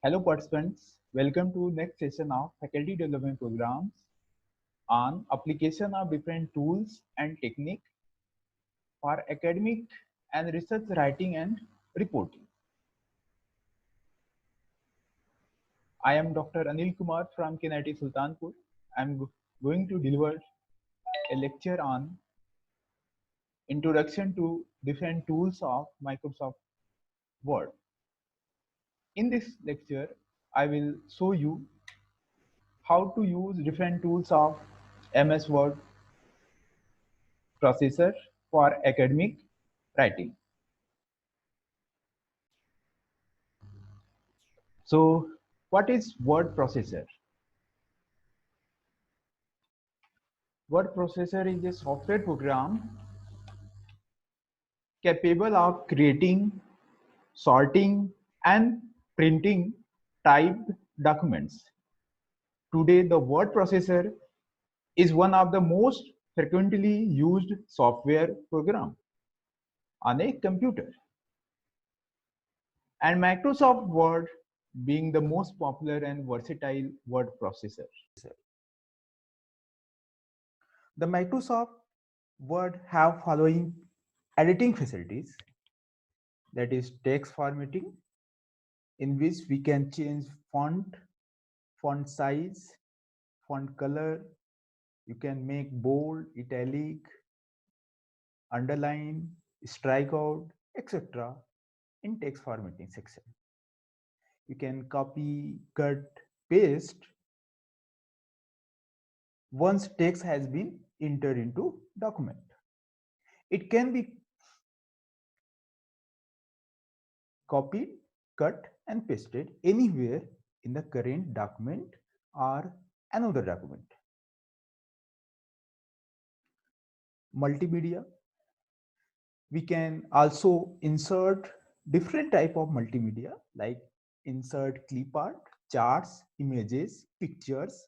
Hello participants, welcome to next session of Faculty Development Programs on application of different tools and technique for academic and research writing and reporting. I am Dr. Anil Kumar from KNIT Sultanpur. I am going to deliver a lecture on introduction to different tools of Microsoft Word. In this lecture, I will show you how to use different tools of MS Word processor for academic writing. So, what is word processor? Word processor is a software program capable of creating, sorting, and printing typed documents. Today, the word processor is one of the most frequently used software program on a computer. And Microsoft Word being the most popular and versatile word processor. The Microsoft Word have following editing facilities, that is text formatting, in which we can change font, font size, font color. You can make bold, italic, underline, strikeout, etc. in text formatting section. You can copy, cut, paste once text has been entered into document. It can be copied, cut, and pasted anywhere in the current document or another document. Multimedia. We can also insert different type of multimedia like insert clip art, charts, images, pictures,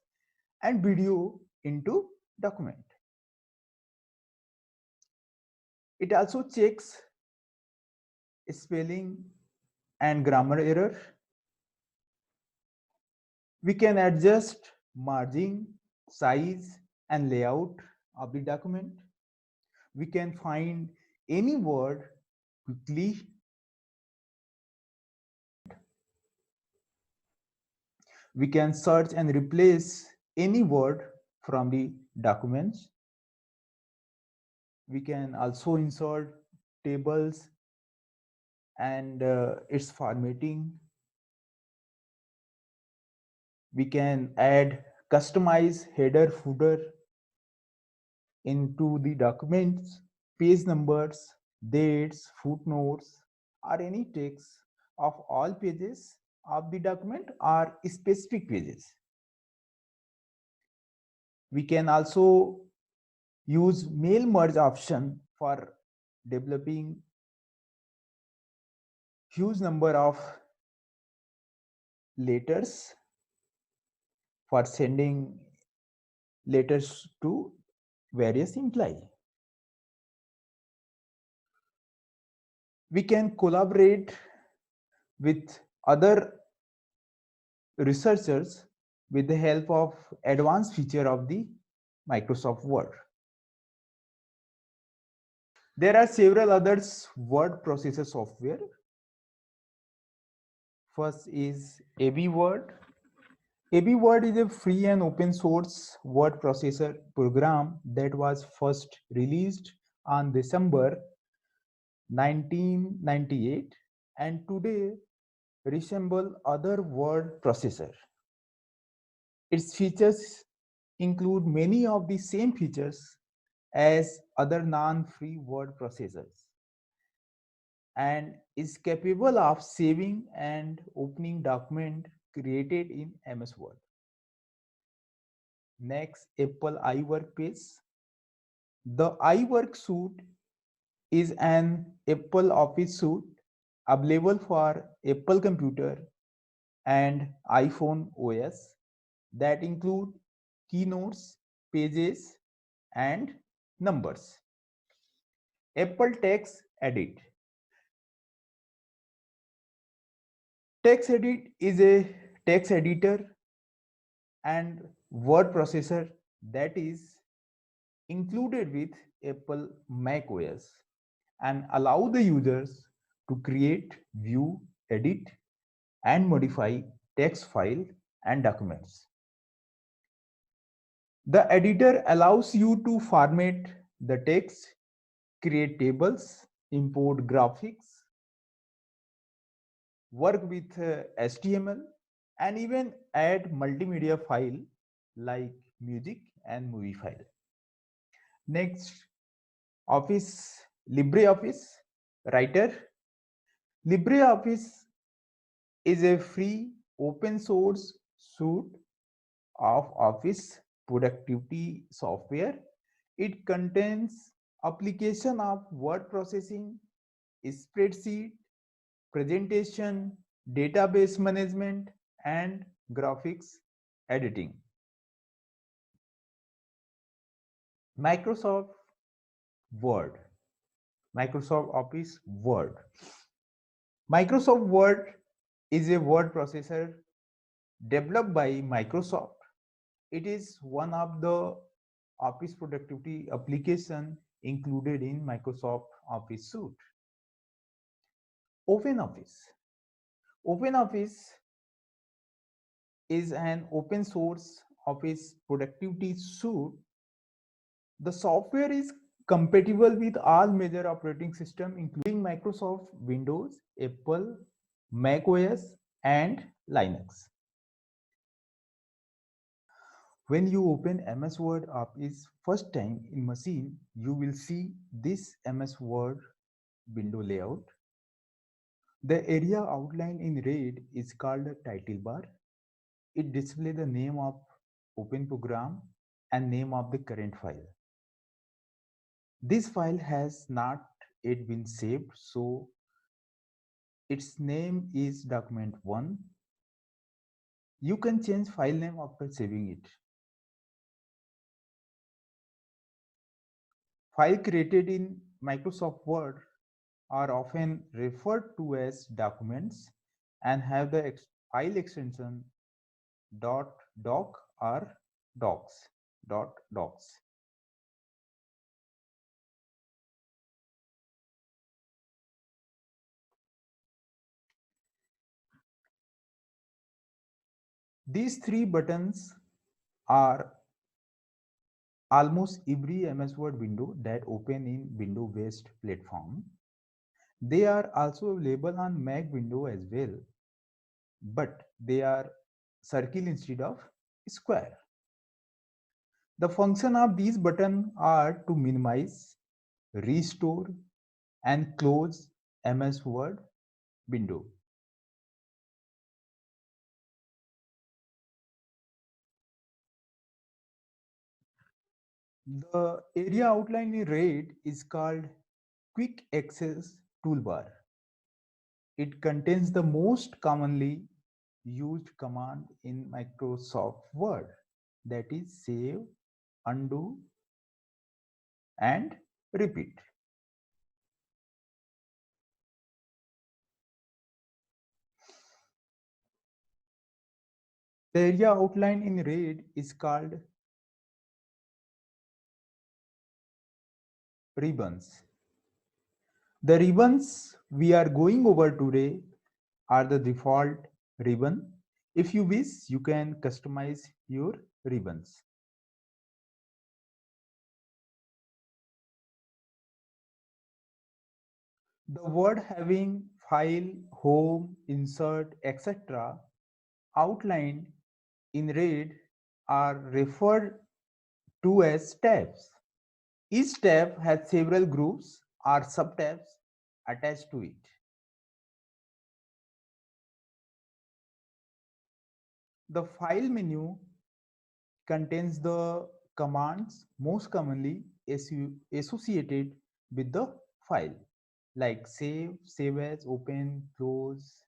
and video into document. It also checks spelling and grammar error. We can adjust margin, size, and layout of the document. We can find any word quickly. We can search and replace any word from the documents. We can also insert tables and its formatting. We can add customize header footer into the documents, page numbers, dates, footnotes, or any text of all pages of the document or specific pages. We can also use mail merge option for developing huge number of letters for sending letters to various employees. We can collaborate with other researchers with the help of advanced feature of the Microsoft Word. There are several others word processor software. First is AB Word. AB Word is a free and open source word processor program that was first released on December 1998 and today resemble other word processor. Its features include many of the same features as other non-free word processors and is capable of saving and opening document created in MS Word. Next, Apple iWorkspace. The iWork suite is an Apple Office suite available for Apple computer and iPhone OS that include keynotes, pages, and numbers. Apple Text Edit. TextEdit is a text editor and word processor that is included with Apple macOS and allow the users to create, view, edit, and modify text file and documents. The editor allows you to format the text, create tables, import graphics, work with HTML, and even add multimedia file like music and movie file. Next, Office, LibreOffice Writer. LibreOffice is a free open source suite of office productivity software. It contains application of word processing, spreadsheet, presentation, database management, and graphics editing. Microsoft Word, Microsoft Office Word. Microsoft Word is a word processor developed by Microsoft. It is one of the office productivity application included in Microsoft Office suite. OpenOffice. OpenOffice is an open source office productivity suite. The software is compatible with all major operating systems, including Microsoft Windows, Apple, Mac OS, and Linux. When you open MS Word Office first time in machine, you will see this MS Word window layout. The area outlined in red is called a title bar. It displays the name of open program and name of the current file. This file has not yet been saved, so its name is document1. You can change file name after saving it. File created in Microsoft Word are often referred to as documents and have the file extension .doc or docs. These three buttons are almost every MS Word window that open in Windows-based platform. They are also available on Mac window as well, but they are circle instead of square. The function of these buttons are to minimize, restore, and close MS Word window. The area outlined in red is called Quick Access Toolbar. It contains the most commonly used command in Microsoft Word, that is save, undo, and repeat. The area outlined in red is called ribbons. The ribbons we are going over today are the default ribbon. If you wish, you can customize your ribbons. The word having file, home, insert, etc. outlined in red are referred to as tabs. Each tab has several groups or subtabs attached to it. The file menu contains the commands most commonly associated with the file, like save, save as, open, close,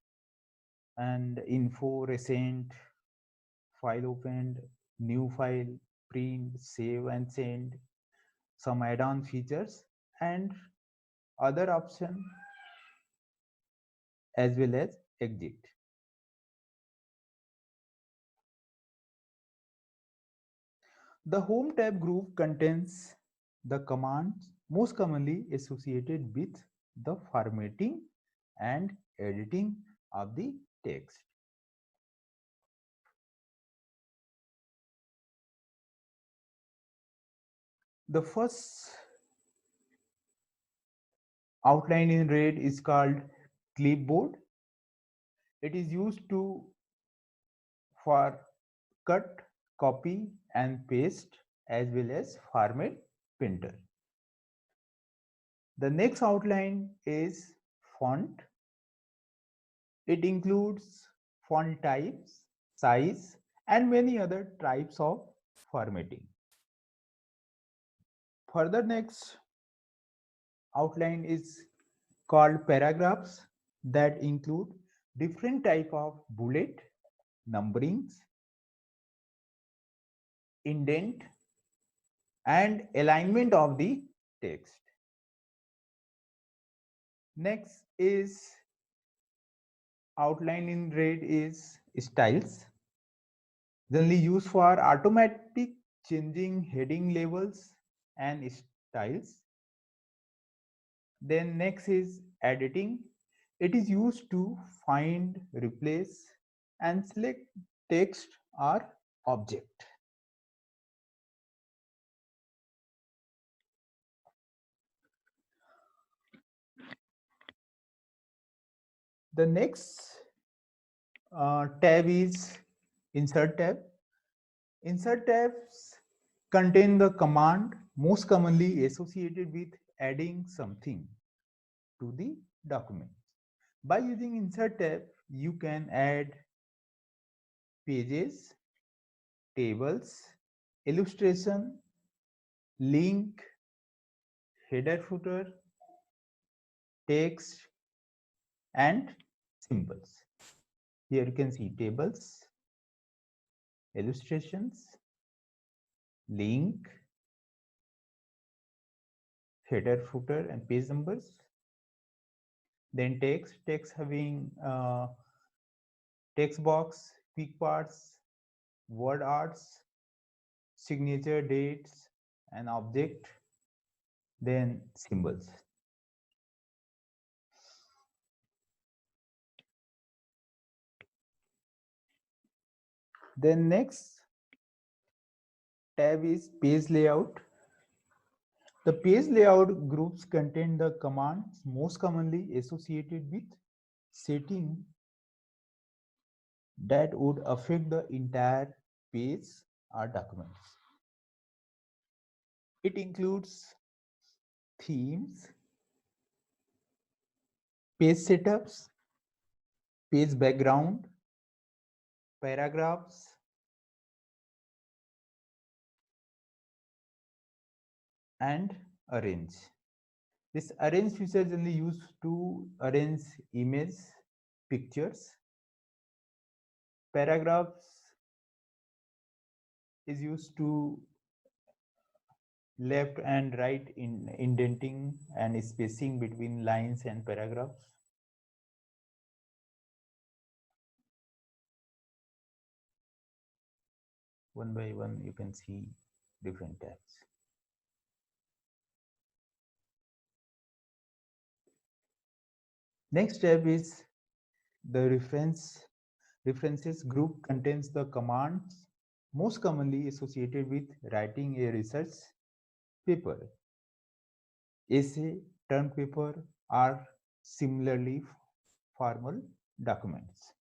and info, recent, file opened, new file, print, save and send, some add-on features, and other option as well as exit. The Home tab group contains the commands most commonly associated with the formatting and editing of the text. The first outline in red is called clipboard. It is used to for cut, copy and paste as well as format printer. The next outline is font. It includes font types, size and many other types of formatting. Further next outline is called paragraphs that include different type of bullet, numberings, indent and alignment of the text. Next is outline in red is styles, generally used for automatic changing heading labels and styles. Then next is editing. It is used to find, replace and select text or object. The next tab is insert tab. Insert tabs contain the command most commonly associated with adding something to the document. By using insert tab, you can add pages, tables, illustration, link, header footer, text and symbols. Here you can see tables, illustrations, link, header footer and page numbers. Then text having text box, quick parts, word arts, signature, dates and object, then symbols. Then next tab is page layout. The page layout groups contain the commands most commonly associated with setting that would affect the entire page or documents. It includes themes, page setups, page background, paragraphs, and arrange. This arrange feature is generally used to arrange image, pictures. Paragraphs is used to left and right in indenting and spacing between lines and paragraphs. One by one you can see different tabs. Next tab is the references group contains the commands most commonly associated with writing a research paper, essay, term paper are similarly formal documents.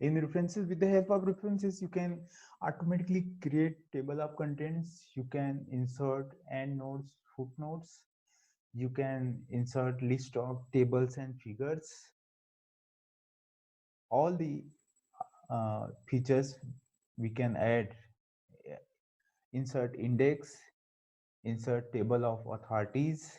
In references, with the help of references, you can automatically create table of contents. You can insert endnotes, footnotes. You can insert list of tables and figures. All the features we can add. Insert index, insert table of authorities.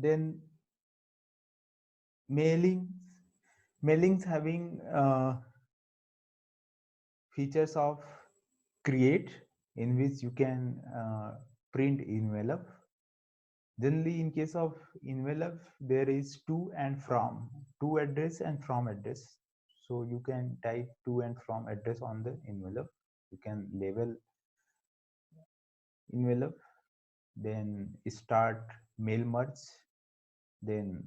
Then mailings, mailings having features of create, in which you can print envelope. Generally, in case of envelope, there is to and from, to address and from address. So you can type to and from address on the envelope. You can label envelope, then start mail merge. Then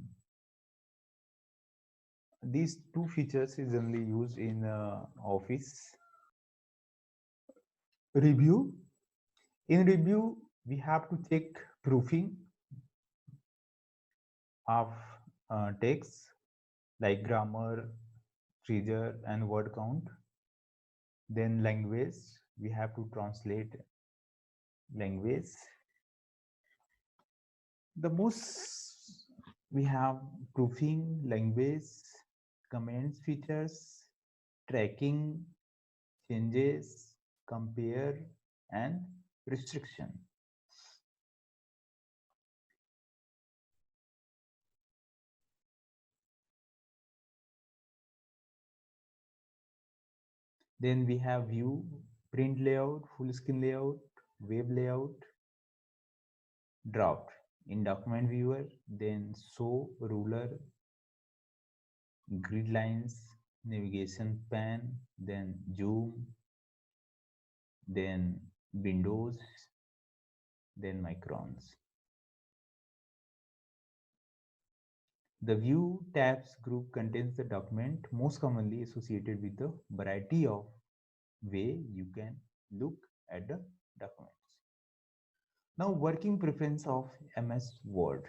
these two features is generally used in Office. Review. In review, we have to check proofing of text like grammar, trigger, and word count. Then language, we have to translate language. The most we have proofing, language, comments features, tracking, changes, compare, and restriction. Then we have view, print layout, full screen layout, web layout, draft in document viewer, then show, ruler, grid lines, navigation pan, then zoom, then windows, then microns. The view tabs group contains the document most commonly associated with the variety of way you can look at the documents. Now, working preference of MS Word.